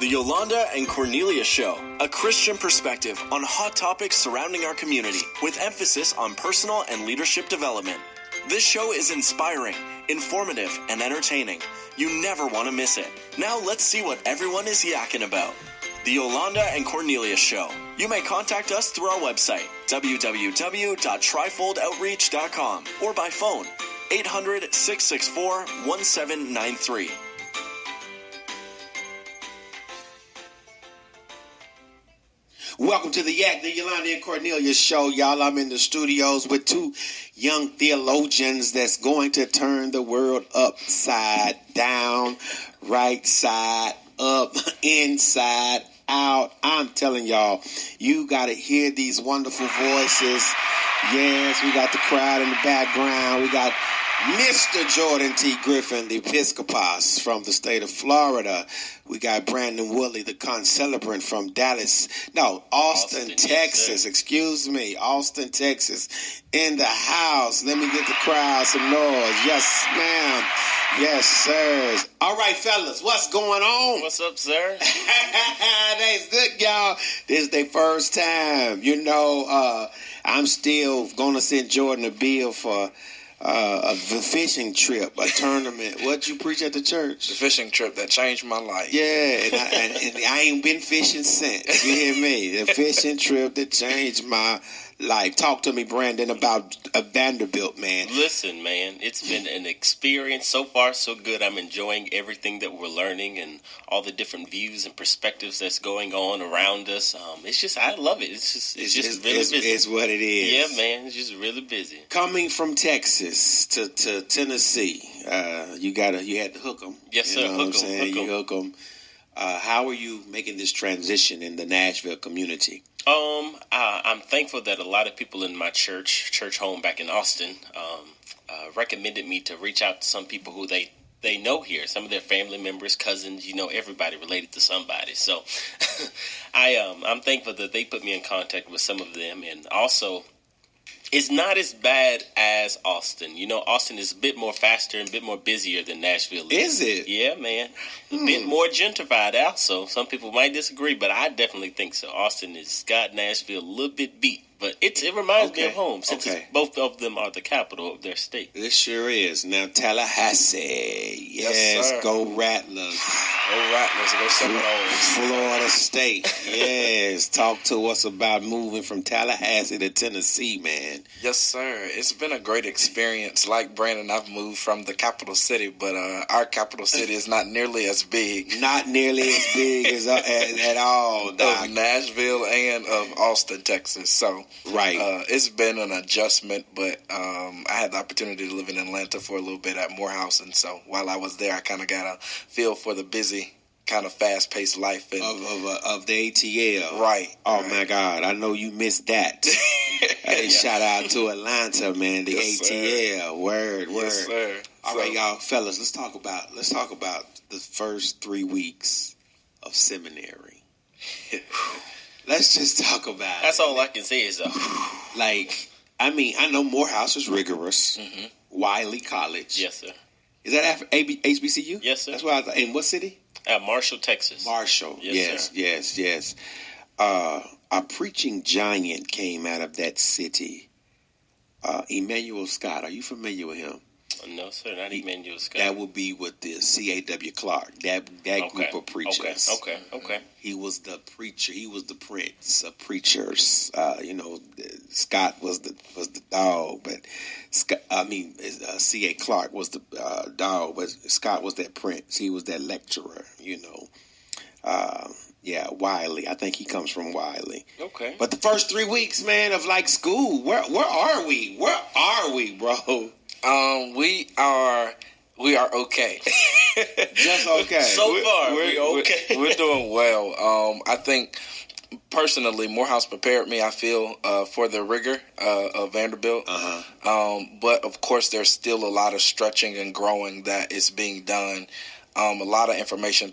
The Yolanda and Cornelius Show, a Christian perspective on hot topics surrounding our community with emphasis on personal and leadership development. This show is inspiring, informative, and entertaining. You never want to miss it. Now let's see what everyone is yakking about. The Yolanda and Cornelius Show. You may contact us through our website, www.trifoldoutreach.com, or by phone, 800-664-1793. Welcome to the Yolanda and Cornelius Show, y'all. I'm in the studios with two young theologians that's going to turn the world upside down, right side up, inside out. I'm telling y'all, you got to hear these wonderful voices. Yes, we got the crowd in the background. We got Mr. Jordan T. Griffin, the Episcopos from the state of Florida. We got Brandon Woodley, the concelebrant from Austin, Texas. Excuse me, Austin, Texas. In the house. Let me get the crowd some noise. Yes, ma'am. Yes, sir. All right, fellas, what's going on? What's up, sir? That's good, y'all. This is their first time. I'm still going to send Jordan a bill for a fishing trip, a tournament. What'd you preach at the church? The fishing trip that changed my life. Yeah, and I ain't been fishing since. You hear me? The fishing trip that changed my life. Talk to me, Brandon, about Vanderbilt, man. Listen, man, it's been an experience. So far, so good. I'm enjoying everything that we're learning and all the different views and perspectives that's going on around us. I love it. It's just really busy. It's what it is. Yeah, man, it's just really busy. Coming from Texas to Tennessee, you had to hook them. Yes, sir. Hook them. How are you making this transition in the Nashville community? I'm thankful that a lot of people in my church home back in Austin, recommended me to reach out to some people who they know here, some of their family members, cousins, everybody related to somebody. So I'm thankful that they put me in contact with some of them. And also, it's not as bad as Austin. Austin is a bit more faster and a bit more busier than Nashville is. Is it? Yeah, man. A bit more gentrified also. Some people might disagree, but I definitely think so. Austin has got Nashville a little bit beat. But it reminds me of home, since both of them are the capital of their state. It sure is. Now, Tallahassee. Yes, go Rattlers. Go Rattlers. Go Seminoles. Florida State. Yes. Talk to us about moving from Tallahassee to Tennessee, man. Yes, sir. It's been a great experience. Like Brandon, I've moved from the capital city, but our capital city is not nearly as big. Not nearly as big as at all, Doc. Of Nashville and of Austin, Texas. So, right. It's been an adjustment, but I had the opportunity to live in Atlanta for a little bit at Morehouse, and so while I was there, I kind of got a feel for the busy, kind of fast-paced life of the ATL. Right. Oh, my God. I know you missed that. Shout out to Atlanta, man. The ATL. Sir. Word. Yes, sir. All right, y'all, fellas, let's talk about the first 3 weeks of seminary. Let's just talk about That's all I can say is, I know Morehouse is rigorous. Mm-hmm. Wiley College. Yes, sir. Is that HBCU? Yes, sir. That's why I thought. In what city? Marshall, Texas. Marshall. Yes. A preaching giant came out of that city. Emmanuel Scott. Are you familiar with him? No, sir, not Emmanuel Scott. That would be with the C.A.W. Clark, that group of preachers. Okay. He was the preacher. He was the prince of preachers. Scott was the dog, but C.A. Clark was the dog, but Scott was that prince. He was that lecturer. Wiley. I think he comes from Wiley. Okay. But the first 3 weeks, man, of school, where are we? Where are we, bro? We are okay. Just okay. So far, we're okay. We're doing well. I think personally, Morehouse prepared me, I feel, for the rigor of Vanderbilt. But of course, there's still a lot of stretching and growing that is being done. A lot of information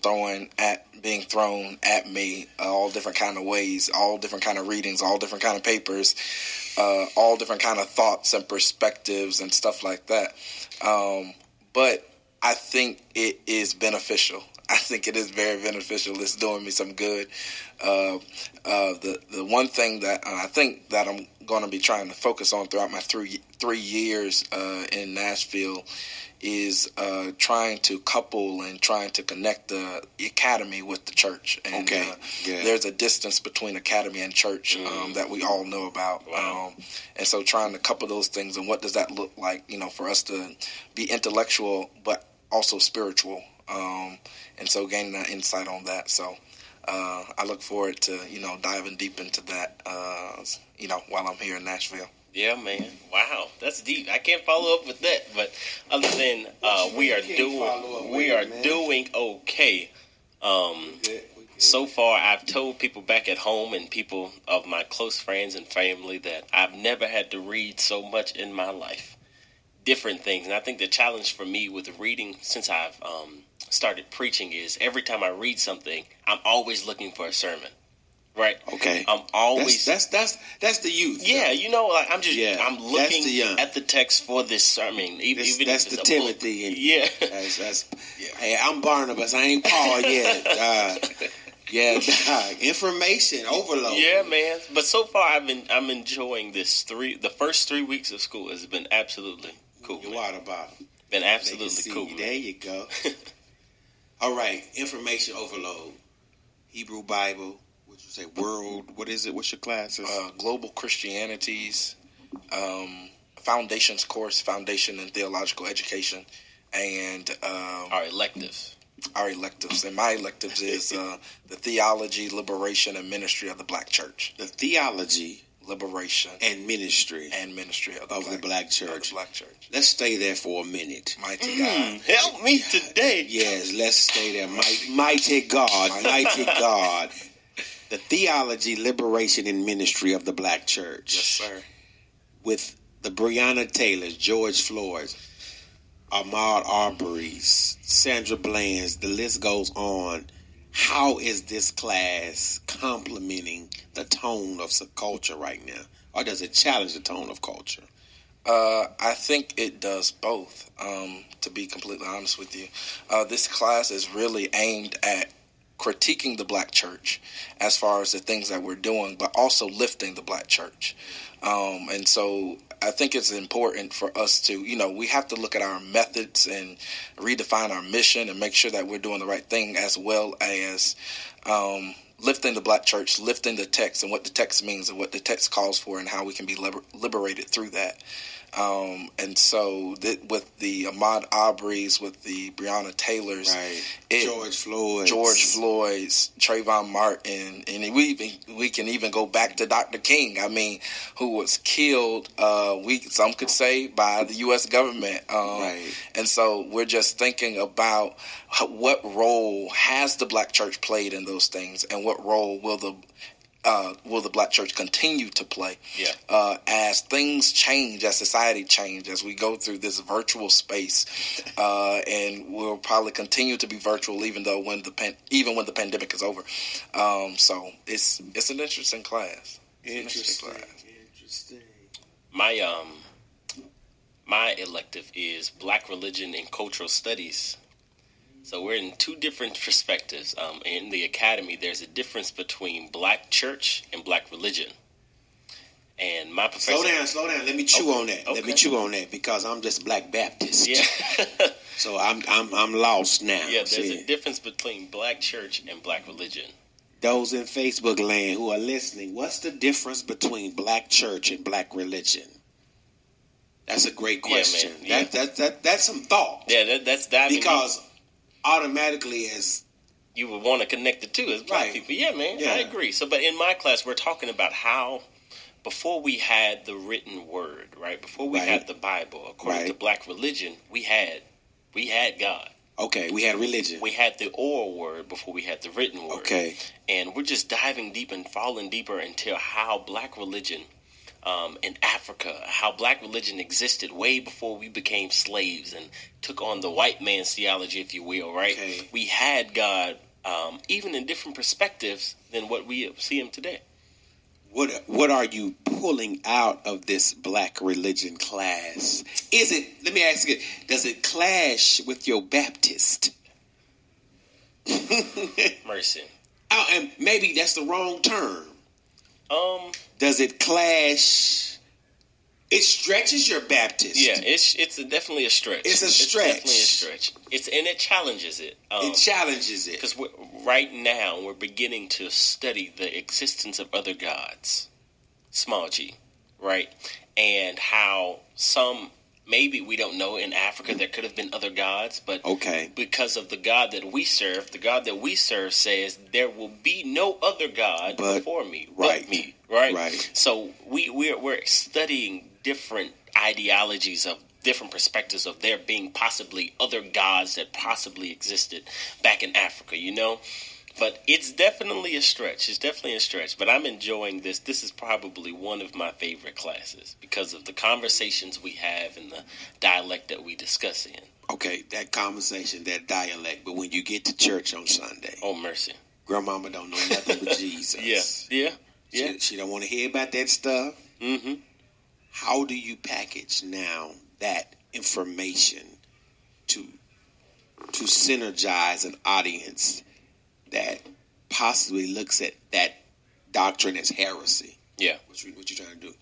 being thrown at me, all different kind of ways, all different kind of readings, all different kind of papers, all different kind of thoughts and perspectives and stuff like that. But I think it is beneficial. I think it is very beneficial. It's doing me some good. The one thing that I think that I'm going to be trying to focus on throughout my three years in Nashville is trying to couple and trying to connect the academy with the church. And there's a distance between academy and church that we all know about. Wow. And so trying to couple those things, and what does that look like, for us to be intellectual but also spiritual. And so gaining that insight on that. So I look forward to, diving deep into that, while I'm here in Nashville. Yeah, man. Wow, that's deep. I can't follow up with that, but other than we are doing okay. So far, I've told people back at home and people of my close friends and family that I've never had to read so much in my life. Different things, and I think the challenge for me with reading since I've started preaching is every time I read something, I'm always looking for a sermon. Right. Okay. I'm always that's the youth. Yeah, I'm looking at the text for this sermon. Even that's the Timothy. And, yeah. Hey, I'm Barnabas. I ain't Paul yet. Information overload. Yeah, man. But so far, I'm enjoying this the first 3 weeks of school has been absolutely cool. Your water bottle. Been absolutely cool. There you go. All right, information overload. Hebrew Bible. Say world, what is it? What's your classes? Global Christianities, Foundations course, Foundation in Theological Education, and our electives. And my electives is the Theology, Liberation, and Ministry of the Black Church. The Theology, Liberation, and Ministry of the Black Church. Let's stay there for a minute. Mighty God, help me today. Yes, let's stay there. Mighty God, mighty God. The Theology, Liberation, and Ministry of the Black Church. Yes, sir. With the Breonna Taylors, George Floyds, Ahmaud Arbery's, Sandra Bland's, the list goes on. How is this class complementing the tone of culture right now? Or does it challenge the tone of culture? I think it does both, to be completely honest with you. This class is really aimed at critiquing the black church as far as the things that we're doing, but also lifting the black church. And so I think it's important for us to, we have to look at our methods and redefine our mission and make sure that we're doing the right thing, as well as lifting the black church, lifting the text and what the text means and what the text calls for and how we can be liberated through that. And so with the Ahmaud Arbery's, with the Breonna Taylors, right. George Floyd's, Trayvon Martin, and we can even go back to Dr. King. Who was killed, some could say, by the U.S. government. Right. And so we're just thinking about what role has the black church played in those things, and what role will the black church continue to play as things change, as society change, as we go through this virtual space, and we'll probably continue to be virtual even when the pandemic is over. So it's an interesting class. Interesting. My elective is Black Religion and Cultural Studies. So we're in two different perspectives. In the academy, there's a difference between black church and black religion. And my professor... Slow down. Let me chew on that. Okay. Let me chew on that, because I'm just Black Baptist. Yeah. So I'm lost now. Yeah, there's a difference between black church and black religion. Those in Facebook land who are listening, what's the difference between black church and black religion? That's a great question. Yeah, man. Yeah. That's some thought. Yeah, that's diving because deep. Automatically, as you would want to connect the two as black right. people. Yeah, man, yeah. I agree. So, but in my class, we're talking about how before we had the written word, right? Before we had the Bible, according to black religion, we had God. Okay, we had religion. We had the oral word before we had the written word. Okay. And we're just diving deep and falling deeper into how black religion in Africa, how black religion existed way before we became slaves and took on the white man's theology, if you will, right? Okay. We had God even in different perspectives than what we see him today. What are you pulling out of this black religion class? Let me ask you, does it clash with your Baptist? Mercy. Oh, and maybe that's the wrong term. Does it clash? It stretches your Baptist. Yeah, it's definitely a stretch. It's definitely a stretch. And it challenges it. It challenges it. Because right now we're beginning to study the existence of other gods, small g, right? And how some, maybe we don't know, in Africa there could have been other gods, but because of the God that we serve says there will be no other God before me, but me, right? So we're studying different ideologies of different perspectives of there being possibly other gods that possibly existed back in Africa, But it's definitely a stretch. It's definitely a stretch. But I'm enjoying this. This is probably one of my favorite classes because of the conversations we have and the dialect that we discuss in. Okay, that conversation, that dialect. But when you get to church on Sunday, oh mercy, grandmama don't know nothing but Jesus. Yeah. She don't want to hear about that stuff. Mm-hmm. How do you package now that information to synergize an audience that possibly looks at that doctrine as heresy? Yeah. What you trying to do?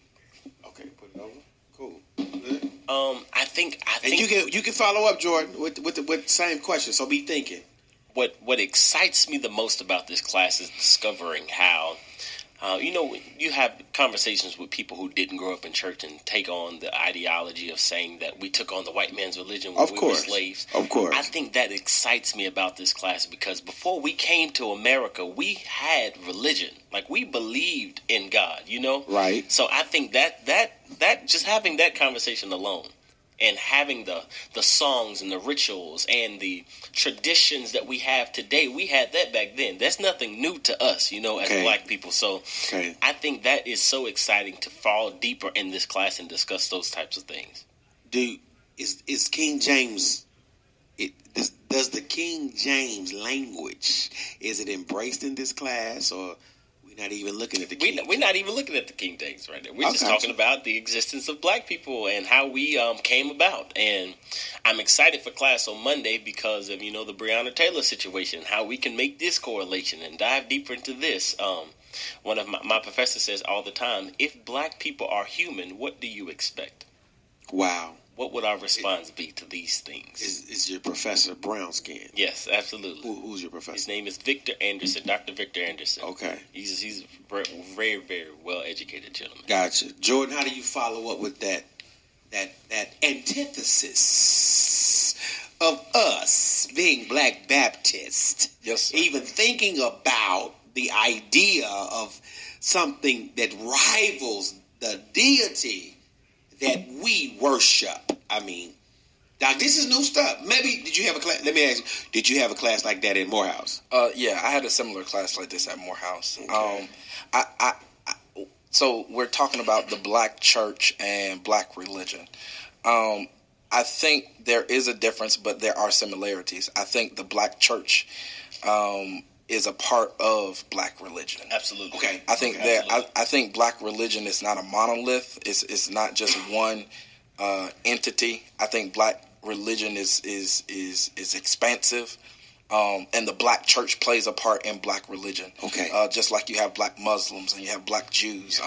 Okay, put it over. Cool. Good. I think. And you can follow up, Jordan, with the same question. So be thinking. What excites me the most about this class is discovering how, you have conversations with people who didn't grow up in church and take on the ideology of saying that we took on the white man's religion when we were slaves. Of course. I think that excites me about this class because before we came to America, we had religion. Like, we believed in God, Right. So I think that just having that conversation alone and having the songs and the rituals and the traditions that we have today, we had that back then. That's nothing new to us, as black people. So I think that is so exciting to fall deeper in this class and discuss those types of things. Is King James, does the King James language, is it embraced in this class, or not even looking at the King James? We're not even looking at the King James right now. We're just talking about the existence of black people and how we came about. And I'm excited for class on Monday because of, the Breonna Taylor situation, how we can make this correlation and dive deeper into this. One of my professors says all the time, if black people are human, what do you expect? Wow. What would our response be to these things? Is your professor brown skin? Yes, absolutely. Who's your professor? His name is Victor Anderson, Dr. Victor Anderson. Okay. He's a very, very well-educated gentleman. Gotcha. Jordan, how do you follow up with that antithesis of us being Black Baptist? Yes, sir. Even thinking about the idea of something that rivals the deity that we worship. I mean, now this is new stuff. Maybe did you have a class? Let me ask you: did you have a class like that in Morehouse? Yeah, I had a similar class like this at Morehouse. Okay. So we're talking about the black church and black religion. I think there is a difference, but there are similarities. I think the black church is a part of black religion. Absolutely. Okay. I think I think black religion is not a monolith. It's not just one entity. I think black religion is expansive. And the black church plays a part in black religion. Okay. Just like you have black Muslims and you have black Jews.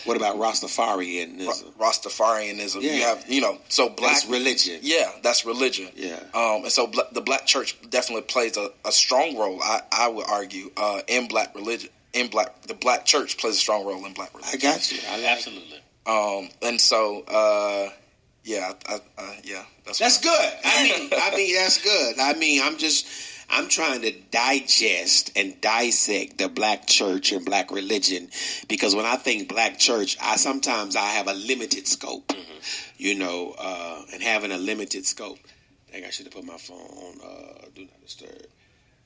What about Rastafarianism? Rastafarianism. Yeah. You have, so black. That's religion. Yeah, that's religion. Yeah. And so the black church definitely plays a strong role, I would argue, in black religion. The black church plays a strong role in black religion. I got you. Absolutely. And so, that's good. I mean, that's good. I mean, I'm trying to digest and dissect the black church and black religion because when I think black church, I have a limited scope, and having a limited scope. I think I should have put my phone on Do Not Disturb.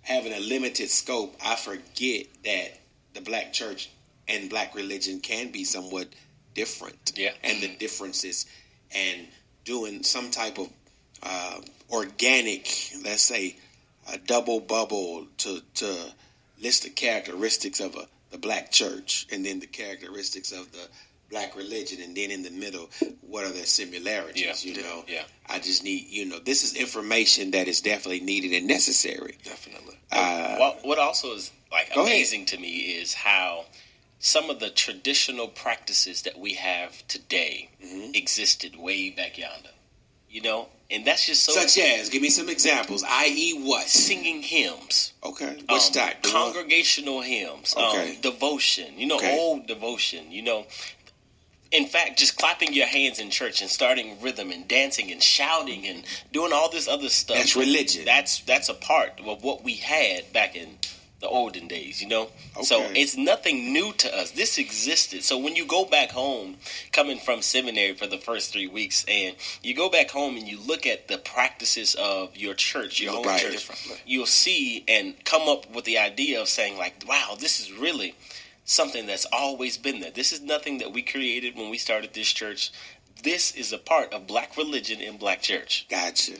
Having a limited scope, I forget that the black church and black religion can be somewhat different. Yeah. And the differences and doing some type of organic, let's say, a double bubble to list the characteristics of the black church and then the characteristics of the black religion, and then in the middle, what are their similarities? I just need, this is information that is definitely needed and necessary. Definitely. What also is amazing to me is how some of the traditional practices that we have today existed way back yonder. And that's just so... Such as, give me some examples, i.e. what? Singing hymns. Okay. Which type? Congregational hymns. Okay. Devotion. Old devotion. In fact, just clapping your hands in church and starting rhythm and dancing and shouting and doing all this other stuff. That's religion. That's a part of what we had back in the olden days, Okay. So it's nothing new to us. This existed. So when you go back home, coming from seminary for the first 3 weeks, and you go back home and you look at the practices of your church, your home church, you'll see and come up with the idea of saying wow, this is really something that's always been there. This is nothing that we created when we started this church. This is a part of black religion and black church. Gotcha.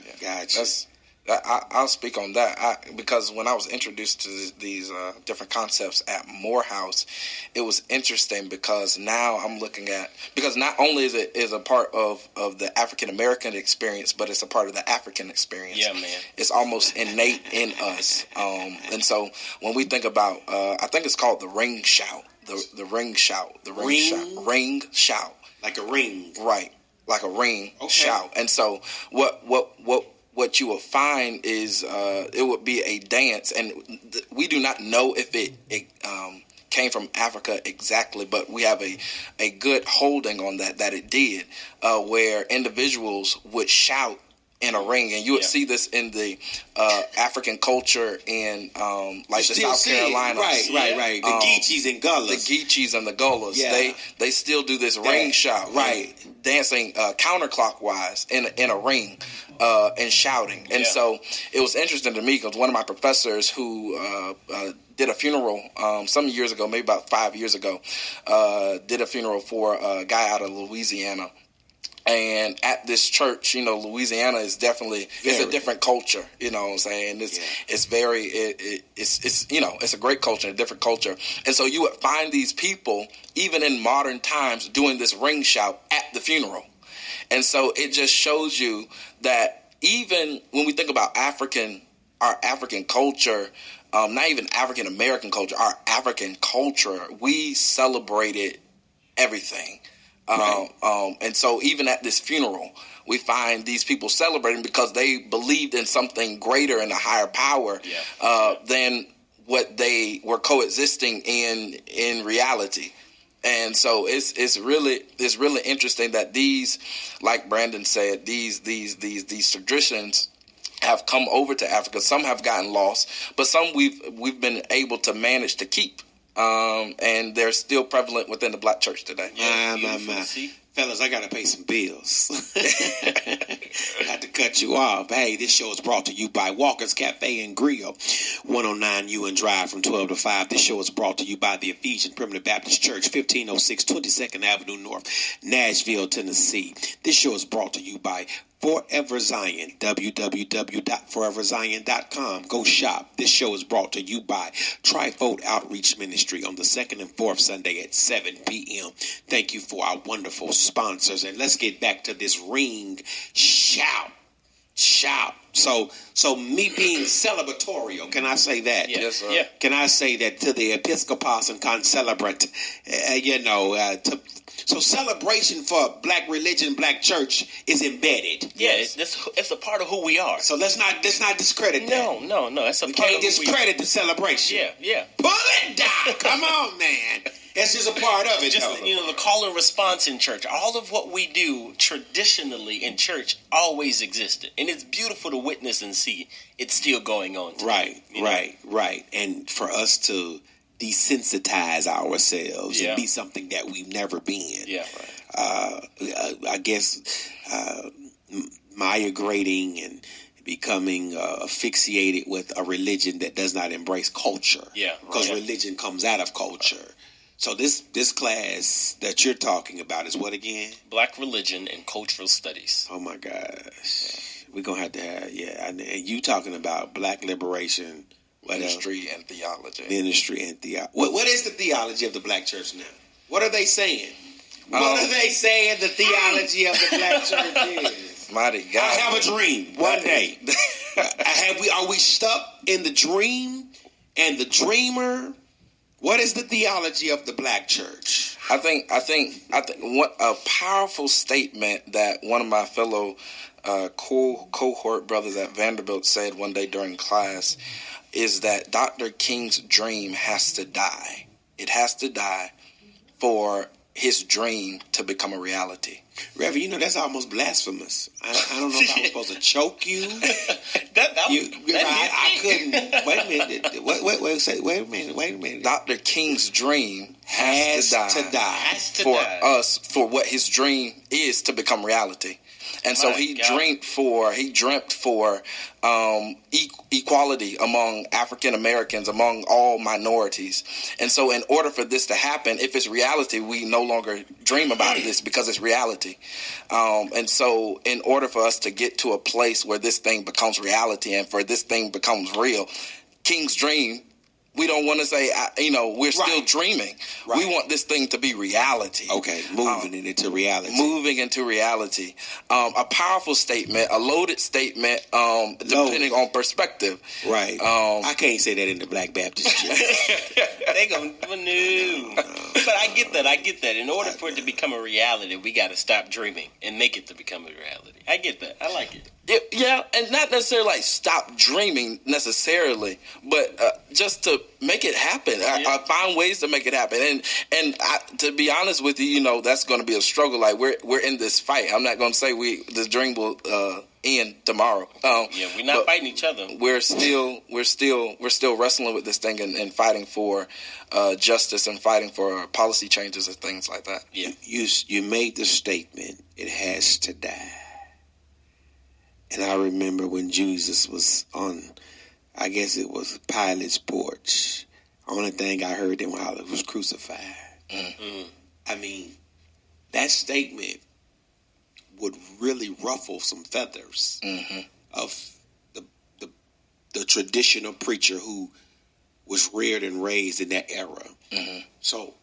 I'll speak on that because when I was introduced to these different concepts at Morehouse, it was interesting because now I'm looking at, because not only is it a part of the African American experience, but it's a part of the African experience. Yeah, man. It's almost innate in us. And so when we think about, I think it's called the ring shout, the ring shout, ring shout. Like a ring. Right. Like a ring shout. And so what you will find is it would be a dance, and we do not know if it came from Africa exactly, but we have a good holding on that it did, where individuals would shout in a ring, and you would see this in the African culture in the South Carolina. Right. The Geechees and Gullas. The Geechees and the Gullas. Yeah. They still do this ring shout. Right. Dancing counterclockwise in a ring and shouting. And so it was interesting to me because one of my professors who did a funeral some years ago, maybe about 5 years ago, did a funeral for a guy out of Louisiana. And at this church, Louisiana is definitely, it's a different culture, what I'm saying? It's very, it's a great culture, a different culture. And so you would find these people, even in modern times, doing this ring shout at the funeral. And so it just shows you that even when we think about our African culture, not even African American culture, our African culture, we celebrated everything. And so even at this funeral, we find these people celebrating because they believed in something greater and a higher power than what they were coexisting in reality. And so it's really interesting that these, like Brandon said, these traditions have come over to Africa. Some have gotten lost, but some we've been able to manage to keep. And they're still prevalent within the black church today. Fellas, I gotta pay some bills. Got to cut you off. Hey, this show is brought to you by Walker's Cafe and Grill, 109 Ewan Drive from 12 to 5. This show is brought to you by the Ephesian Primitive Baptist Church, 1506 22nd Avenue North, Nashville, Tennessee. This show is brought to you by Forever Zion, www.foreverzion.com. Go shop. This show is brought to you by Trifold Outreach Ministry on the second and fourth Sunday at 7 p.m. Thank you for our wonderful sponsors. And let's get back to this ring shout. So me being celebratorial, can I say that? Yes, sir. Yeah. Can I say that to the Episcopos and concelebrant, so celebration for black religion, black church is embedded. Yeah, it's a part of who we are. So let's not discredit that. No, it's a we part can't of who discredit the celebration. Yeah. Pull it down. Come on, man. That's just a part of it. Just the call and response in church. All of what we do traditionally in church always existed, and it's beautiful to witness and see it's still going on today. Right. And for us to desensitize ourselves and be something that we've never been. Yeah. I guess migrating and becoming asphyxiated with a religion that does not embrace culture. Yeah. Because religion comes out of culture. So this class that you're talking about is what again? Black religion and cultural studies. Oh my gosh. We're going to have and you talking about black liberation, ministry and theology. What is the theology of the black church now? What are they saying? What are they saying the theology of the black church is? Mighty God. I have a dream one day. Are we stuck in the dream and the dreamer? What is the theology of the black church? I think what a powerful statement that one of my fellow cohort brothers at Vanderbilt said one day during class is that Dr. King's dream has to die. It has to die for his dream to become a reality. Reverend, that's almost blasphemous. I don't know if I was supposed to choke you. I couldn't. Wait a minute. Dr. King's dream has to die for us, for what his dream is to become reality. And so he dreamt for equality among African Americans, among all minorities. And so in order for this to happen, if it's reality, we no longer dream about this because it's reality. And so in order for us to get to a place where this thing becomes reality and for this thing becomes real, King's dream, we don't want to say, we're still dreaming. Right. We want this thing to be reality. Okay, moving it into reality. Moving into reality. A powerful statement, a loaded statement, depending on perspective. Right. I can't say that in the Black Baptist Church. They gonna no. But I get that. In order for it to become a reality, we got to stop dreaming and make it to become a reality. I get that. I like it. Yeah, and not necessarily like stop dreaming necessarily, but just to make it happen. I find ways to make it happen. And to be honest with you, that's going to be a struggle. Like we're in this fight. I'm not going to say this dream will end tomorrow. We're not fighting each other. We're still wrestling with this thing and fighting for justice and fighting for policy changes and things like that. Yeah, you made the statement. It has to die. And I remember when Jesus was on, I guess it was Pilate's porch. Only thing I heard him holler was crucified. Mm-hmm. I mean, that statement would really ruffle some feathers of the traditional preacher who was reared and raised in that era. Mm-hmm. So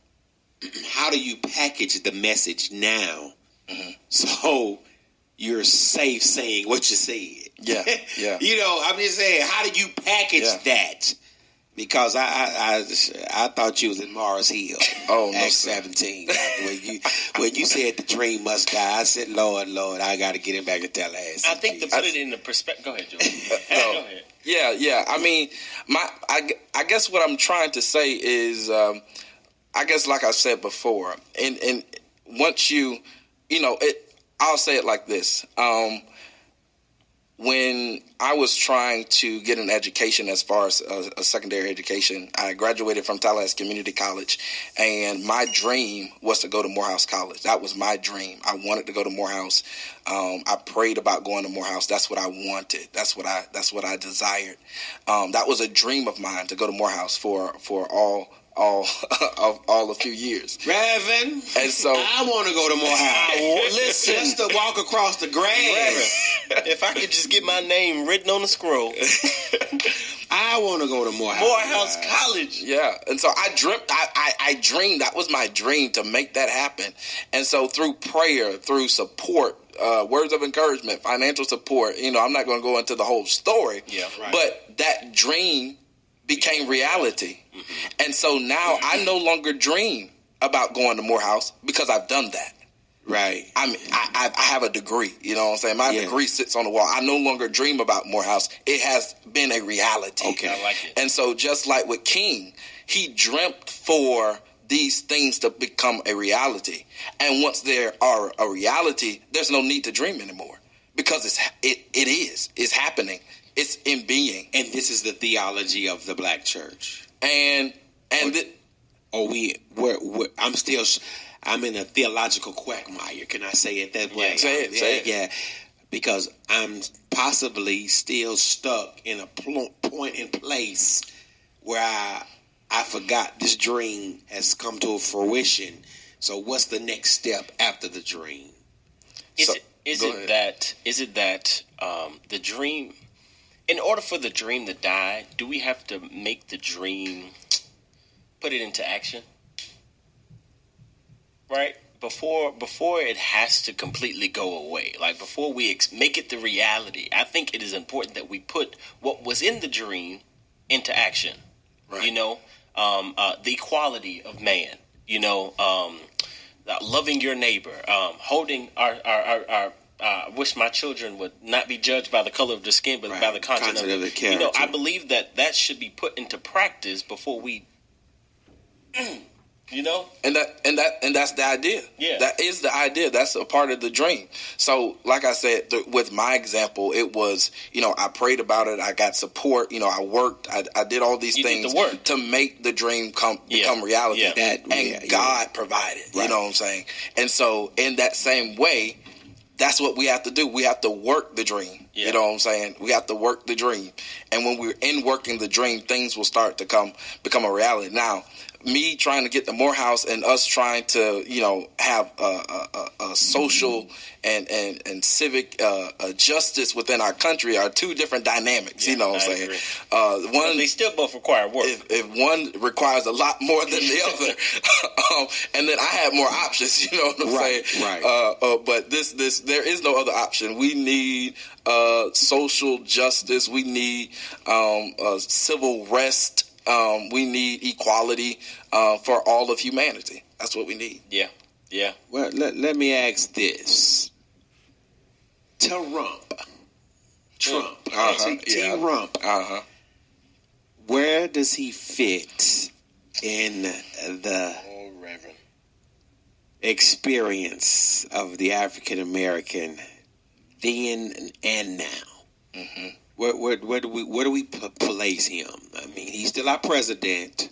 how do you package the message now so you're safe saying what you said? Yeah. I'm just saying, how do you package that? Because I thought you was in Mars Hill. Oh, Acts 17. when you said the dream must die, I said, Lord, I got to get him back to Tallahassee. I think to put it in the perspective. Go ahead, Joe. Go ahead. Yeah. I mean, I guess what I'm trying to say is, I guess like I said before, and once I'll say it like this. When I was trying to get an education as far as a secondary education, I graduated from Tallahassee Community College, and my dream was to go to Morehouse College. That was my dream. I wanted to go to Morehouse. I prayed about going to Morehouse. That's what I wanted. That's what I desired. That was a dream of mine, to go to Morehouse for all a few years. Reverend, and so I want to go to Morehouse. Listen, just to walk across the grass. If I could just get my name written on the scroll. I want to go to Morehouse College. Yeah, and so I dreamt. I dreamed. That was my dream, to make that happen. And so through prayer, through support, words of encouragement, financial support. I'm not going to go into the whole story. Yeah, right. But that dream became reality. Mm-hmm. And so now I no longer dream about going to Morehouse because I've done that. Right. I mean, I have a degree, you know what I'm saying? My degree sits on the wall. I no longer dream about Morehouse. It has been a reality. Okay, I like it. And so just like with King, he dreamt for these things to become a reality. And once there are a reality, there's no need to dream anymore, because it's happening. It's in being. And this is the theology of the black church. I'm in a theological quagmire. Can I say it that way? Say it. Yeah, because I'm possibly still stuck in a point in place where I forgot this dream has come to fruition. So what's the next step after the dream? Is it that the dream, in order for the dream to die, do we have to make the dream, put it into action? Right? before it has to completely go away, like before we make it the reality, I think it is important that we put what was in the dream into action. Right. You know, the equality of man. You know, loving your neighbor, holding our I wish my children would not be judged by the color of their skin, but by the content of their character. You know, I believe that should be put into practice before we. You know, and that's the idea. Yeah, that is the idea. That's a part of the dream. So, like I said, with my example, it was, you know, I prayed about it. I got support. You know, I worked. I did all these things to make the dream become reality. Yeah. God provided. Right. You know what I'm saying? And so, in that same way, that's what we have to do. We have to work the dream. Yeah. You know what I'm saying? We have to work the dream. And when we're in working the dream, things will start to become a reality. Now, me trying to get the Morehouse and us trying to, you know, have a social and civic justice within our country are two different dynamics. Yeah, you know what I'm saying? One, they still both require work. If one requires a lot more than the other, and then I have more options. You know what I'm saying? Right. But this there is no other option. We need social justice. We need civil rest. We need equality for all of humanity. That's what we need. Yeah, yeah. Well, let me ask this: Trump, T-Rump. Where does he fit in the experience of the African American then and now? Mm-hmm. Where do we place him? I mean, he's still our president,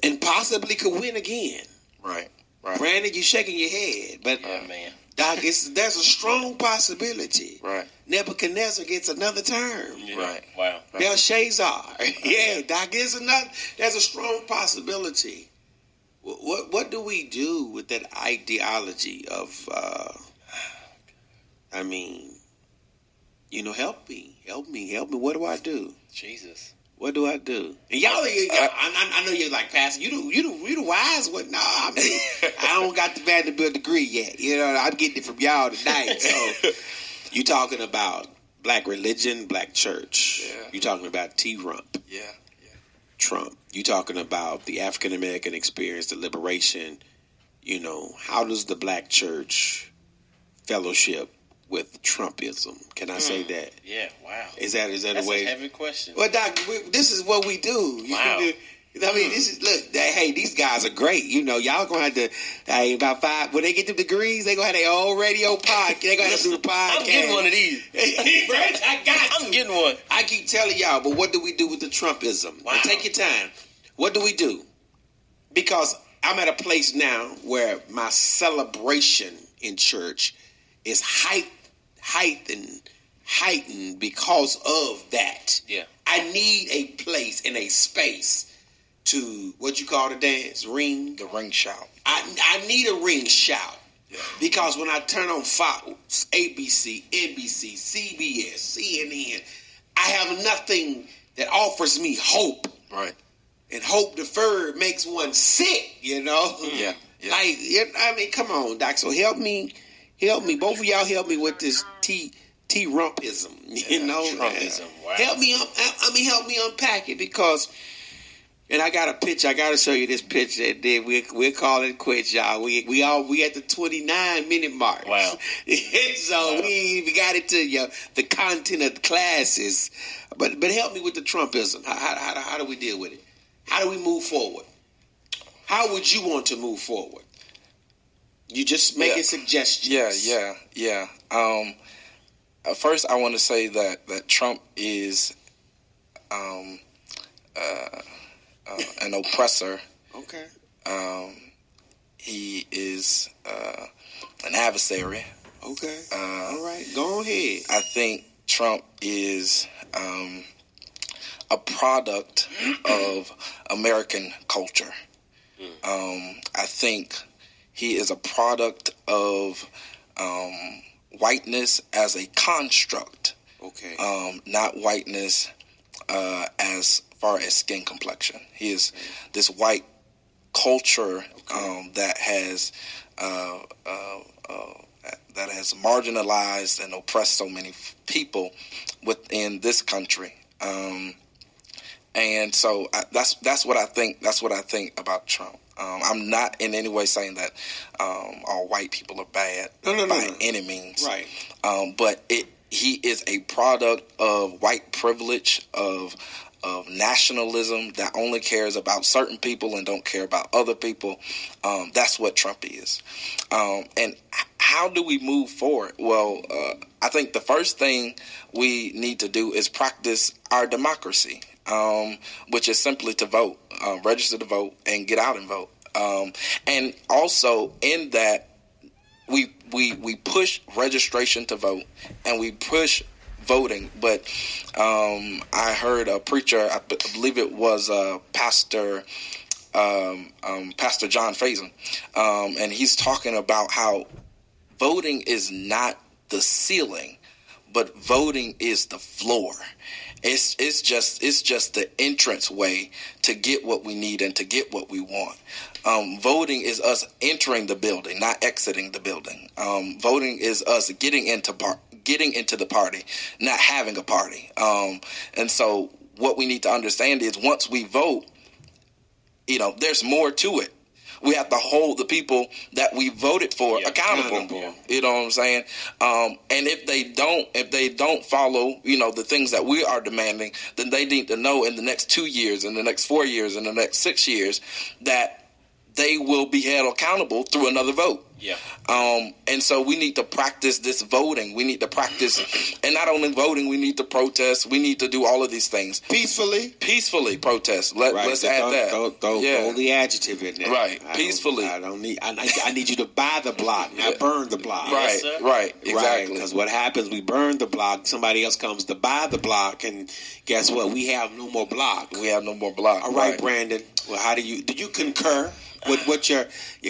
and possibly could win again. Right. Brandon, you're shaking your head, but man, Doc, there's a strong possibility. Right. Nebuchadnezzar gets another term. Yeah. Right. Wow. Belshazzar. Yeah, Doc, there's a strong possibility. What do we do with that ideology of? I mean. You know, help me. What do I do? Jesus. What do I do? And y'all I know you're like, Pastor, you the wise one. No, I mean, I don't got the Vanderbilt degree yet. You know, I'm getting it from y'all tonight. So you talking about black religion, black church. Yeah. You talking about T-Rump. Yeah. Trump. You talking about the African American experience, the liberation. You know, how does the black church fellowship with Trumpism? Can I say that? Yeah, wow. Is that That's a way? That's a heavy question. Well, Doc, this is what we do. Wow. I mean, hey, these guys are great. You know, y'all gonna have to, about 5, when they get the degrees, they gonna have their own radio podcast. They gonna have to do the podcast. I'm getting one of these. I'm getting one. I keep telling y'all, but what do we do with the Trumpism? Wow. And take your time. What do we do? Because I'm at a place now where my celebration in church is heightened because of that. Yeah. I need a place and a space to, what you call the dance? Ring? The ring shout. I need a ring shout. Yeah. Because when I turn on Fox, ABC, NBC, CBS, CNN, I have nothing that offers me hope. Right. And hope deferred makes one sick, you know? Yeah. Like, I mean, come on, Doc. So help me. Both of y'all help me with this T-Rumpism, you know? Trumpism, wow. Help me unpack it because, and I got a picture. I got to show you this picture. That we'll call it quits, y'all. We at the 29-minute mark. Wow. So we got into the content of the classes, but help me with the Trumpism. How do we deal with it? How do we move forward? How would you want to move forward? You just making suggestions. Yeah. First, I want to say that Trump is an oppressor. Okay. He is an adversary. Okay. All right. Go ahead. I think Trump is a product of American culture. I think he is a product of whiteness as a construct. Okay. Not whiteness as far as skin complexion. He is this white culture that has marginalized and oppressed so many people within this country. And so that's what I think. That's what I think about Trump. I'm not in any way saying that all white people are bad by any means. Right. But he is a product of white privilege, of nationalism that only cares about certain people and don't care about other people. That's what Trump is. And how do we move forward? Well, I think the first thing we need to do is practice our democracy, which is simply to vote, register to vote, and get out and vote. And also in that, we push registration to vote, and we push voting. But I heard a preacher, I believe it was Pastor John Faison, and he's talking about how voting is not the ceiling, but voting is the floor. It's just the entrance way to get what we need and to get what we want. Voting is us entering the building, not exiting the building. Voting is us getting into the party, not having a party. And so what we need to understand is once we vote, there's more to it. We have to hold the people that we voted for accountable. You know what I'm saying? And if they don't follow, the things that we are demanding, then they need to know in the next 2 years, in the next 4 years, in the next 6 years, that they will be held accountable through another vote. Yeah. And so we need to practice this voting. We need to practice, and not only voting, we need to protest. We need to do all of these things. Peacefully protest. Let's add that. Throw the adjective in there. Right. Peacefully. I need you to buy the block, not burn the block. Right. Yes, right. Exactly. Because what happens, we burn the block, somebody else comes to buy the block, and guess what? We have no more block. All right, Brandon. Well, do you concur with what your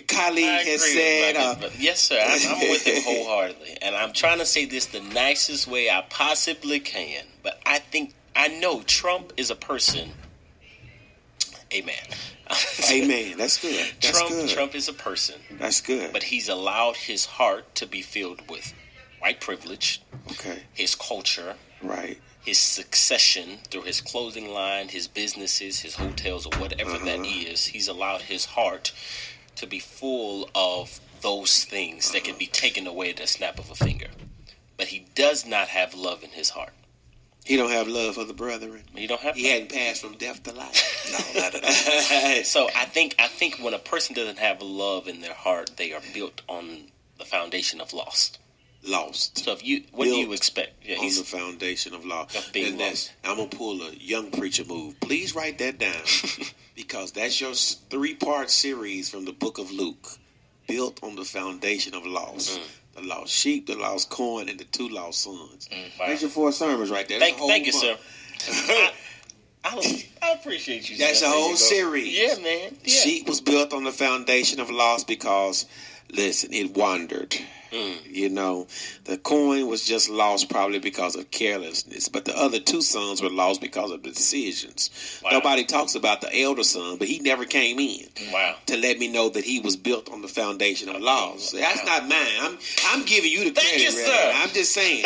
colleague has said? Yes, sir. I'm with him wholeheartedly, and I'm trying to say this the nicest way I possibly can. But I know Trump is a person. Amen. Amen. That's good. Trump is a person. That's good. But he's allowed his heart to be filled with white privilege. Okay. His culture. Right. His succession through his clothing line, his businesses, his hotels, or whatever that is. He's allowed his heart to be full of those things that can be taken away at the snap of a finger. But he does not have love in his heart. He don't have love for the brethren. He don't have. He hadn't passed from death to life. No, not at all. So I think when a person doesn't have love in their heart, they are built on the foundation of lost. So what do you expect? Yeah, on the foundation of law. Of being lost. I'm going to pull a young preacher move. Please write that down because that's your 3-part series from the book of Luke, built on the foundation of lost. The lost sheep, the lost coin, and the 2 lost sons. Wow. There's your 4 sermons right there. Thank you, sir. I appreciate you. That's sir. a whole series. Yeah, man. Yeah. Sheep was built on the foundation of lost because, listen, it wandered. The coin was just lost probably because of carelessness, but the other 2 sons were lost because of the decisions. Wow. Nobody talks about the elder son, but he never came in to let me know that he was built on the foundation of lost. That's not mine. I'm giving you the credit. Thank you, sir. I'm just saying.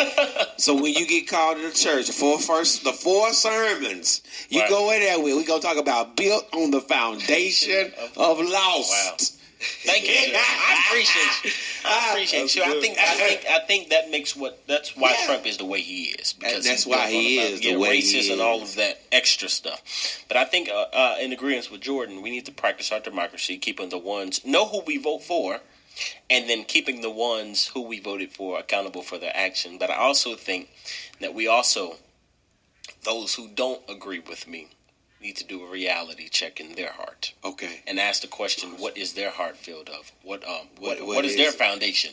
So when you get called to the church, the 4 sermons, you go in there with, we're going to talk about built on the foundation of lost. Wow. Thank you, sir. I appreciate you. I think that makes that's why Trump is the way he is, because that's why he is the way he is. Racist and all of that extra stuff. But I think in agreement with Jordan, we need to practice our democracy, keeping the ones know who we vote for, and then keeping the ones who we voted for accountable for their action. But I also think that those who don't agree with me, need to do a reality check in their heart. Okay. And ask the question, what is their heart filled of? What is their foundation,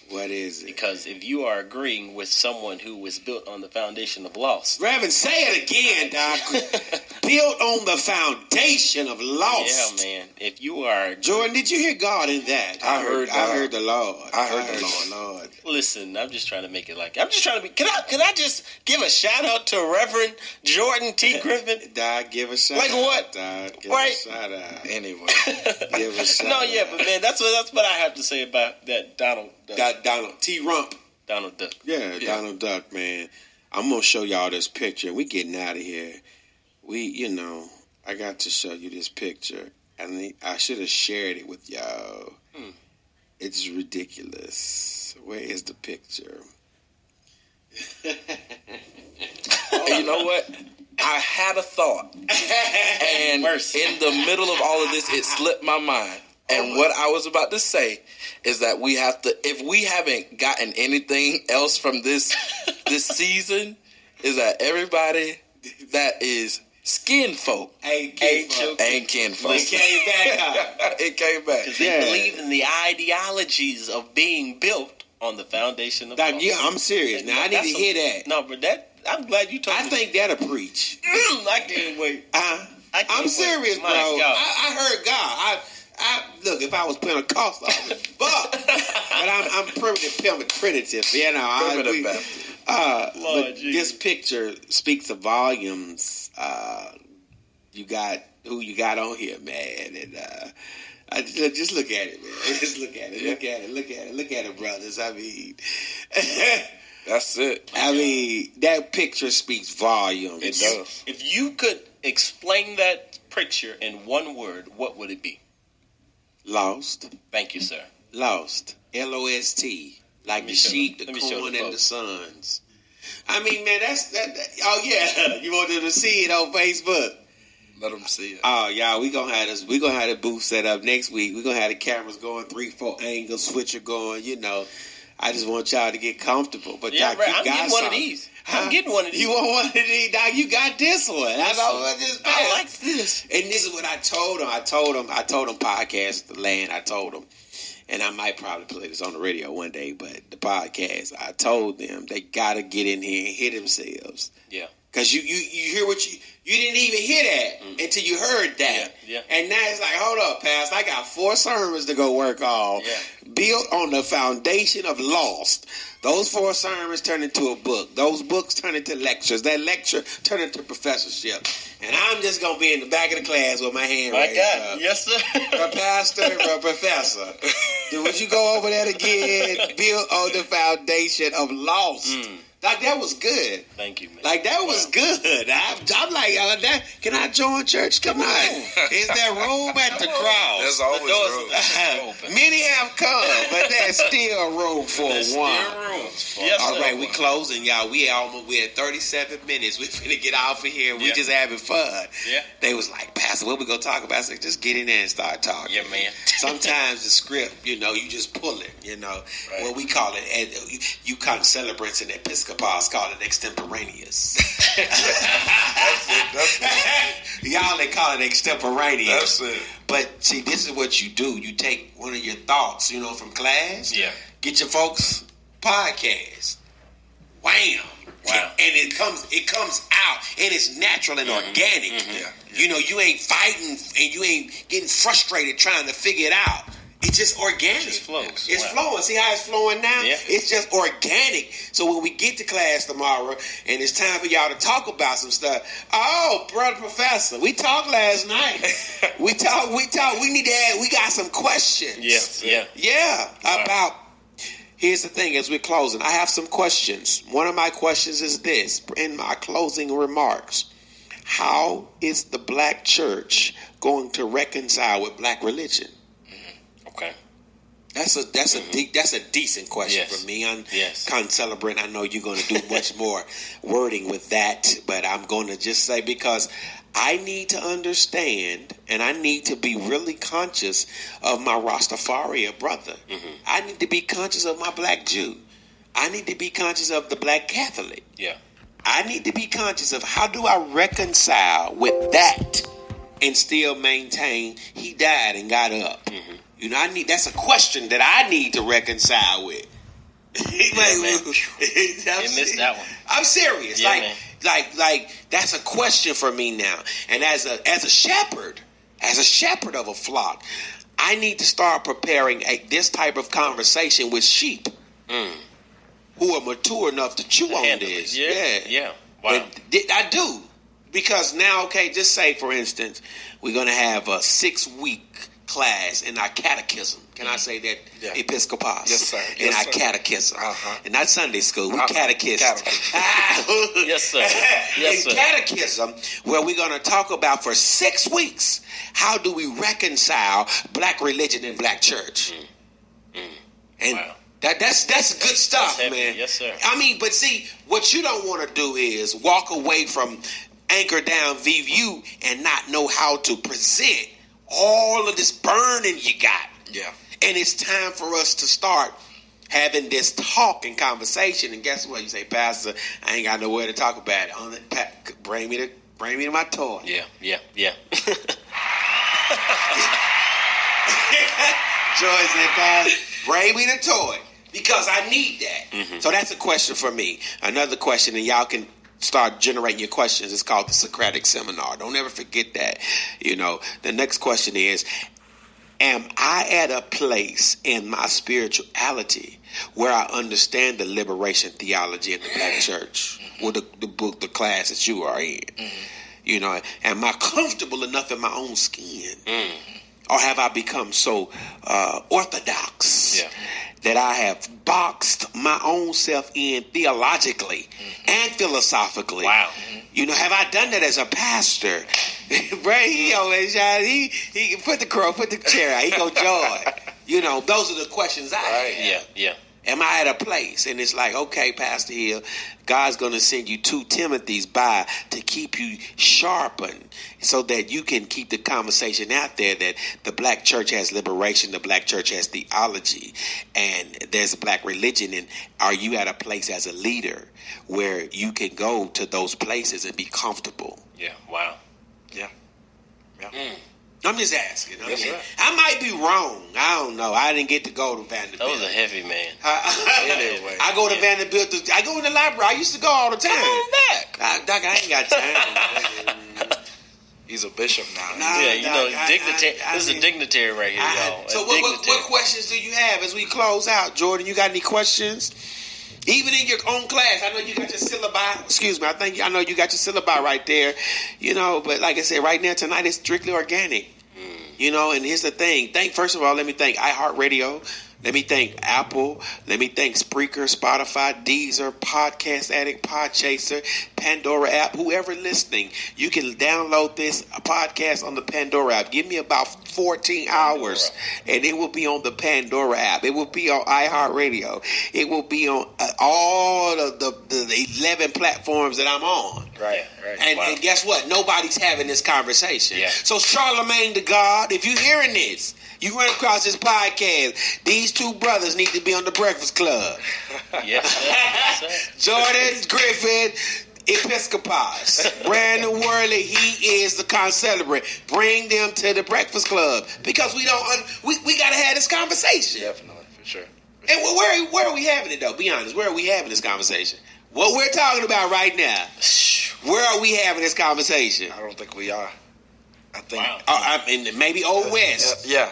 What is it? Because if you are agreeing with someone who was built on the foundation of loss. Reverend, say it again, Doc. Built on the foundation of lost. Yeah, man. If you are... Jordan, did you hear God in that? I heard the Lord. I heard the Lord. Listen, I'm just trying to make it can I just give a shout out to Reverend Jordan T. Griffin? Doc, give Give a shout Like out. what? Give Right. a shout out. Anyway. Give a shout No, out. yeah, but man, that's what I have to say about that Donald Duck. Got Donald T. Rump. Donald Duck. Yeah, Donald Duck, man. I'm going to show y'all this picture. We getting out of here. I got to show you this picture. And I should have shared it with y'all. It's ridiculous. Where is the picture? You know what? I had a thought. And in the middle of all of this, it slipped my mind. And what I was about to say is that we have to, if we haven't gotten anything else from this season, is that everybody that is skin folk Ain't kinfolk. It came back. It came back. Because they believe in the ideologies of being built on the foundation of Doc, law. yeah, I'm serious. Now, I need to hear that. No, but I'm glad you told me. I think that'll preach. I can't wait. I'm serious, bro. I heard God. I look, if I was Pentecostal, but I'm primitive, you know. Primitive Baptist. But this picture speaks of volumes. You got who you got on here, man, and just look at it, man. Just look at it. Look at it, brothers. I mean, that's it. I mean, that picture speaks volumes. It does. If you could explain that picture in one word, what would it be? Lost. Thank you, sir. Lost. L-O-S-T. Like the sheep, the corn, and the sons. I mean, man, that's that. Oh yeah, you want them to see it on Facebook? Let them see it. Oh y'all, we gonna have the booth set up next week. We gonna have the cameras going 3-4 angles, switcher going. You know, I just want y'all to get comfortable. But Yeah, Doc, right. you I'm got getting one of these. I'm getting one of these. You want one of these, Doc? You got this one. I like this. And this is what I told him. I told him podcast land. I told him. And I might probably play this on the radio one day, but the podcast, I told them they got to get in here and hit themselves. Yeah. Because you hear what you didn't even hear that until you heard that. Yeah. And now it's like, hold up, Pastor, I got 4 sermons to go work on. Yeah. Built on the foundation of lost. Those 4 sermons turn into a book. Those books turn into lectures. That lecture turn into professorship. And I'm just going to be in the back of the class with my hand raised up. Yes, sir. A pastor, a professor. Would you go over that again? Built on the foundation of lost. Like, that was good. Thank you, man. Like, that was good. I'm like, can I join church tonight? Is there room at the cross? There's always room. Many have come, but there's still room for one. Yes, All sir. right, we closing, y'all. We at 37 minutes. We finna get off of here. We just having fun. Yeah. They was like, Pastor, what we gonna talk about? I said, just get in there and start talking. Yeah, man. Sometimes the script, you just pull it, Right. What we call it, and you kind of celebrants in Episcopals call it extemporaneous. That's it. Y'all, they call it extemporaneous. That's it. But see, this is what you do. You take one of your thoughts, from class. Yeah. Get your folks podcast. Wham. Wow. And it comes out, and it's natural and organic. Mm-hmm. Yeah. You ain't fighting, and you ain't getting frustrated trying to figure it out. It's just organic. It just flows. It's flowing. See how it's flowing now? Yeah. It's just organic. So when we get to class tomorrow, and it's time for y'all to talk about some stuff. Oh, brother professor, we talked last night. we talked. We need to add. We got some questions. Yeah. About. Here's the thing. As we're closing, I have some questions. One of my questions is this: in my closing remarks, how is the black church going to reconcile with black religion? Okay. That's a decent question for me. I'm kind of celebrating. I know you're going to do much more wording with that, but I'm going to just say, because I need to understand and I need to be really conscious of my Rastafari brother. I need to be conscious of my black Jew. I need to be conscious of the black Catholic. Yeah. I need to be conscious of how do I reconcile with that and still maintain he died and got up. That's a question that I need to reconcile with. You missed that one. I'm serious. Yeah, like that's a question for me now. And as a shepherd of a flock, I need to start preparing this type of conversation with sheep who are mature enough to chew on this. Yeah. Wow. I do. Because now, okay, just say, for instance, we're going to have a 6-week class in our catechism. Can I say that? Yeah. Episcopos. Yes, sir. In yes, our sir. catechism. And not Sunday school. We catechism. Yes, sir. Yes, sir. In catechism, where we're going to talk about for 6 weeks, how do we reconcile black religion and black church? And wow. That's good stuff, man. Yes, sir. I mean, but see, what you don't want to do is walk away from Anchor Down VU and not know how to present all of this burning you got. Yeah. And it's time for us to start having this talk and conversation. And guess what? You say, Pastor, I ain't got nowhere to talk about it. Bring me to my toy. Yeah. Joy said, Pastor, bring me the toy. Because I need that. So that's a question for me. Another question, and y'all can start generating your questions. It's called the Socratic Seminar. Don't ever forget that. The next question is, am I at a place in my spirituality where I understand the liberation theology in the black church? Or the book, the class that you are in? Am I comfortable enough in my own skin? Or have I become so orthodox that I have boxed my own self in theologically and philosophically? Wow. Have I done that as a pastor? Right? He always he put the chair out. He go joy. Those are the questions I have. Yeah. Am I at a place? And it's like, okay, Pastor Hill, God's going to send you 2 Timothys by to keep you sharpened so that you can keep the conversation out there that the black church has liberation, the black church has theology, and there's a black religion. And are you at a place as a leader where you can go to those places and be comfortable? Yeah, wow. Yeah. I'm just asking. Yes, sir. I might be wrong. I don't know. I didn't get to go to Vanderbilt. That was a heavy man. Anyway, I go to Vanderbilt. I go in the library. I used to go all the time. Come on back. Doc, I ain't got time. He's a bishop now. Dignitary. This is a dignitary right here, y'all. So what questions do you have as we close out, Jordan? You got any questions? Even in your own class, I know you got your syllabi. Excuse me, I know you got your syllabi right there. But like I said, right now tonight it's strictly organic. And here's the thing. First of all, let me thank iHeartRadio. Let me thank Apple. Let me thank Spreaker, Spotify, Deezer, Podcast Addict, Podchaser, Pandora app. Whoever listening, you can download this podcast on the Pandora app. Give me about 14 hours, and it will be on the Pandora app. It will be on iHeartRadio. It will be on all of the 11 platforms that I'm on. Right. And guess what? Nobody's having this conversation. Yeah. So Charlemagne the God, if you're hearing this, you run across this podcast, these 2 brothers need to be on the Breakfast Club. Yes, sir. Jordan Griffin, Episcopos. Brandon Worley, he is the concelebrant. Bring them to the Breakfast Club. Because we got to have this conversation. Definitely, for sure. And where are we having it, though? Be honest. Where are we having this conversation? What we're talking about right now. Where are we having this conversation? I don't think we are. I think. Wow. Maybe Old West. Yeah.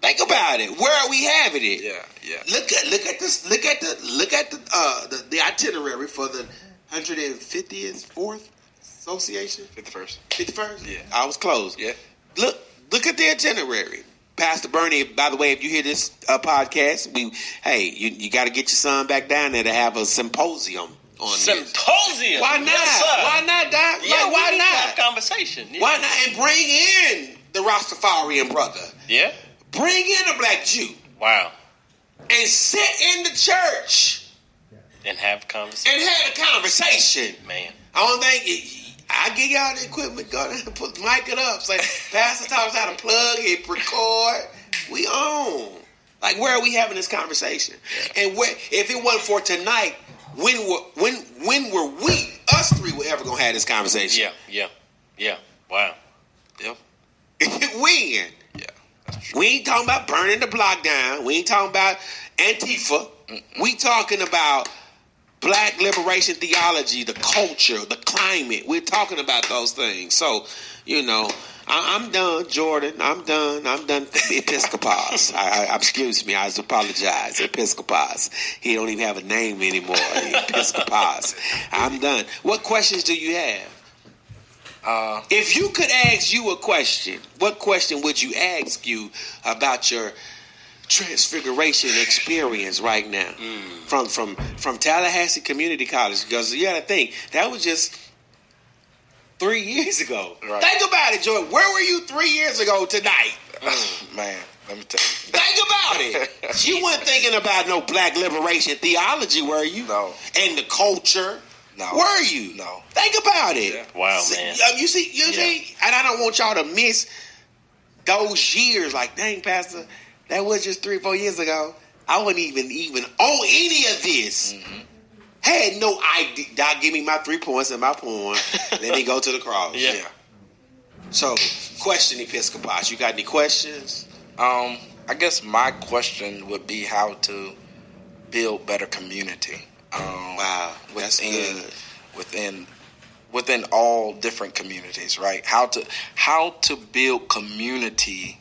Think about it. Where are we having it? Yeah. Look at this. Look at the itinerary for the 150th Fourth Association. 51st. Yeah. I was close. Yeah. Look at the itinerary. Pastor Bernie, by the way, if you hear this podcast, you got to get your son back down there to have a symposium. Symposium. Why not? Yes, why not, Doc? Yeah, why we not? Have conversation. Yeah. Why not? And bring in the Rastafarian brother. Yeah. Bring in a black Jew. Wow. And sit in the church. And have conversation. Man. I don't think I give y'all the equipment. Go ahead and put mic it up. Say, Pastor talks how to plug it, record. We own. Like, where are we having this conversation? Yeah. And if it wasn't for tonight, when were we, us 3, were ever gonna have this conversation? Yeah. Wow. Yep. When? Yeah. We ain't talking about burning the block down. We ain't talking about Antifa. We talking about black liberation theology, the culture, the climate. We're talking about those things. So, I'm done, Jordan. I'm done. Episcopos. Excuse me. I apologize. Episcopos. He don't even have a name anymore. Episcopos. I'm done. What questions do you have? If you could ask you a question, what question would you ask you about your transfiguration experience right now from Tallahassee Community College? Because you got to think that was just 3 years ago. Right. Think about it, Joy. Where were you 3 years ago tonight? Man, let me tell you. Think about it. You weren't thinking about no black liberation theology, were you? No. And the culture. No. Were you? No. Think about it. Yeah. Wow, man. You see, and I don't want y'all to miss those years. Like, dang, Pastor, that was just 3 or 4 years ago. I wasn't even on any of this. Mm-hmm. Had no idea. God, give me my 3 points and my poem. Let me go to the cross. Yeah. So, question, Episcopos. You got any questions? I guess my question would be how to build better community. Wow, that's good. Within all different communities, right? How to build community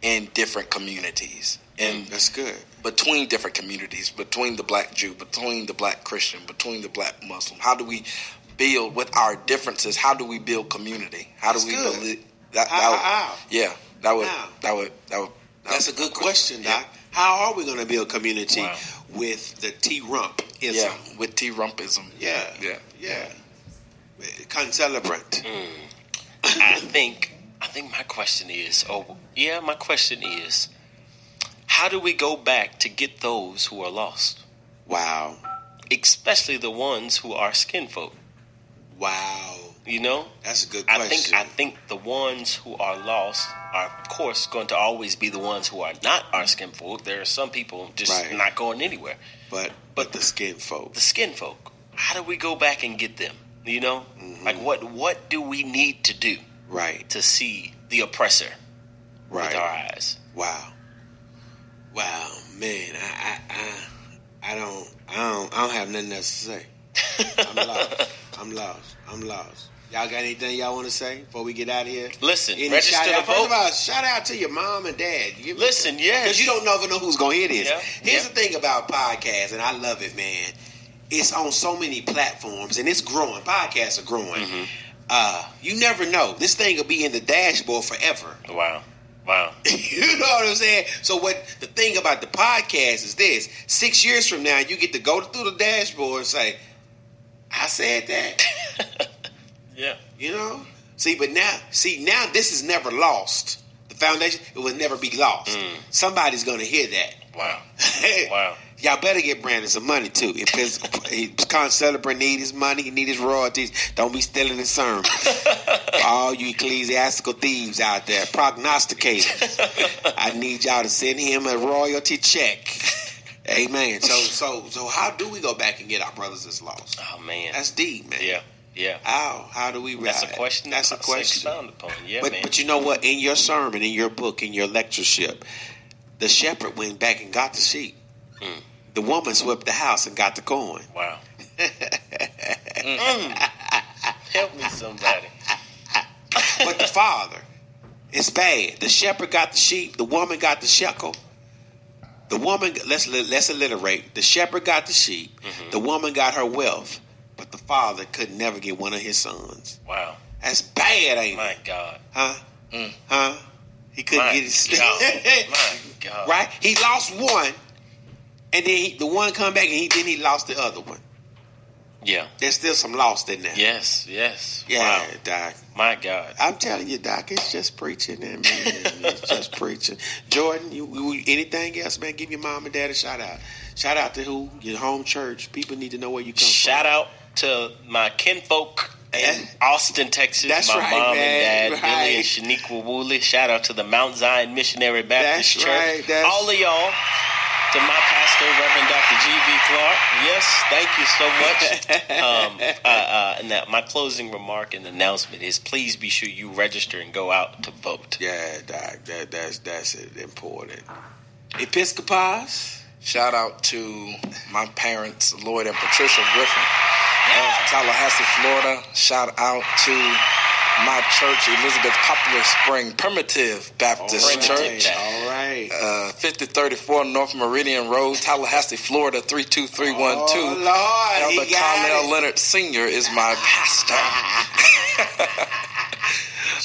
in different communities, and that's good. Between different communities, between the black Jew, between the black Christian, between the black Muslim. How do we build with our differences? How do we build community? How do we build that? That's a good question, Doc. How are we going to build community with the T-Rumpism? Yeah, with T-Rumpism. Yeah. Concelebrant. I think my question is, how do we go back to get those who are lost? Wow. Especially the ones who are skin folk. Wow. You know? That's a good question. I think the ones who are lost are, of course, going to always be the ones who are not our skin folk. There are some people just not going anywhere. But the skin folk. The skin folk. How do we go back and get them? You know? Mm-hmm. Like, what do we need to do? Right. To see the oppressor with our eyes? Wow, man, I don't have nothing else to say. I'm lost. Y'all got anything y'all want to say before we get out of here? Listen, register to vote. First of all, shout out to your mom and dad. Listen, because you don't never know who's gonna hear this. Yeah. Here's the thing about podcasts, and I love it, man. It's on so many platforms, and it's growing. Podcasts are growing. Mm-hmm. You never know. This thing will be in the dashboard forever. Wow. You know what I'm saying? So the thing about the podcast is this: 6 years from now, you get to go through the dashboard and say, I said that. Yeah. You know? But now this is never lost. The foundation, it will never be lost. Somebody's going to hear that. Wow. Wow. Y'all better get Brandon some money, too. If his concelebrant need his money, he need his royalties, don't be stealing his sermon. All you ecclesiastical thieves out there, prognosticators, I need y'all to send him a royalty check. Amen. So how do we go back and get our brothers that's lost? Oh, man. That's deep, man. Yeah. How do we? That's a question. That's a question. Upon. Yeah, man. But you know what? In your sermon, in your book, in your lectureship, the shepherd went back and got the sheep. The woman swept the house and got the coin. Wow. Help me, somebody. But the father, it's bad. The shepherd got the sheep. The woman got the shekel. The woman, let's alliterate. The shepherd got the sheep. Mm-hmm. The woman got her wealth. But the father could never get one of his sons. Wow. That's bad, ain't it? My God. Huh? He couldn't get his... My God. Right? He lost one. And then the one come back and he lost the other one. Yeah. There's still some lost in there. Yes. Yeah, wow. Doc. My God. I'm telling you, Doc, it's just preaching, man. It's just preaching. Jordan, you anything else, man? Give your mom and dad a shout out. Shout out to who? Your home church. People need to know where you come from. Shout out to my kinfolk in Austin, Texas. That's my right, mom man. and dad, Billy and Shaniqua Woolley. Shout out to the Mount Zion Missionary Baptist Church. Right, all of y'all. To my pastor, Reverend Dr. G.V. Clark. Yes, thank you so much. And my closing remark and announcement is please be sure you register and go out to vote. Yeah, Doc, that's important. Episcopos? Shout out to my parents, Lloyd and Patricia Griffin of Tallahassee, Florida. Shout out to my church, Elizabeth Poplar Spring Primitive Baptist Church. All right. 5034 North Meridian Road, Tallahassee, Florida, 32312. Oh, Lord. Elder Cornelius Leonard Sr. is my pastor.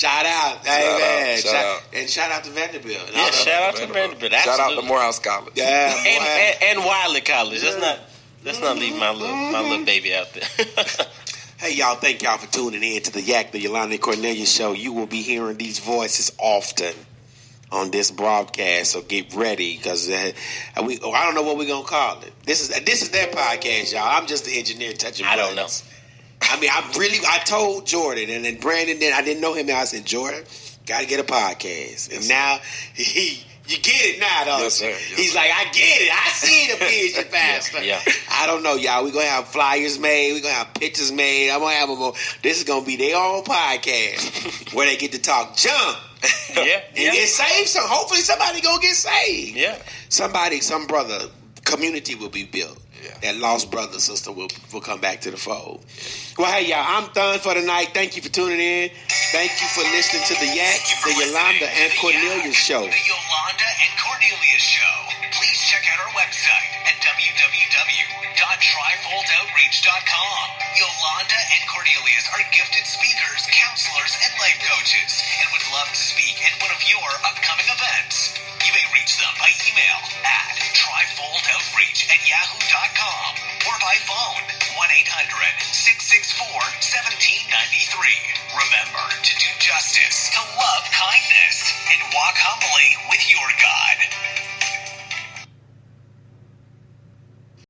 Shout out. Amen. Shout out. And shout out to Vanderbilt. Yeah, shout out to Vanderbilt. Shout out to Morehouse College. Yeah, and Wiley College. Let's not leave my little baby out there. Hey, y'all, thank y'all for tuning in to the Yak, the Yolanda and Cornelius show. You will be hearing these voices often on this broadcast, so get ready, because I don't know what we're going to call it. This is their podcast, y'all. I'm just the engineer touching buttons. I don't know. I mean, I told Jordan, and then Brandon, I didn't know him, and I said, Jordan, got to get a podcast. And now, you get it now, though. Yes, sir. He's like, I get it. I see the vision faster. Yeah. I don't know, y'all. We're going to have flyers made. We're going to have pictures made. I'm going to have them. This is going to be their own podcast where they get to talk junk. Yeah. And get saved. So hopefully somebody going to get saved. Yeah. Some brother, community will be built. Yeah. That lost brother, sister will come back to the fold. Well, hey, y'all, I'm done for tonight. Thank you for tuning in. Thank you for listening to the Yak, the Yolanda and Cornelius show. The Yolanda and Cornelius show. Please check out our website at www.trifoldoutreach.com. Yolanda and Cornelius are gifted speakers, counselors, and life coaches, and would love to speak at one of your upcoming events. You may reach them by email at trifoldoutreach@yahoo.com or by phone 1-800-664-1793. Remember to do justice, to love kindness, and walk humbly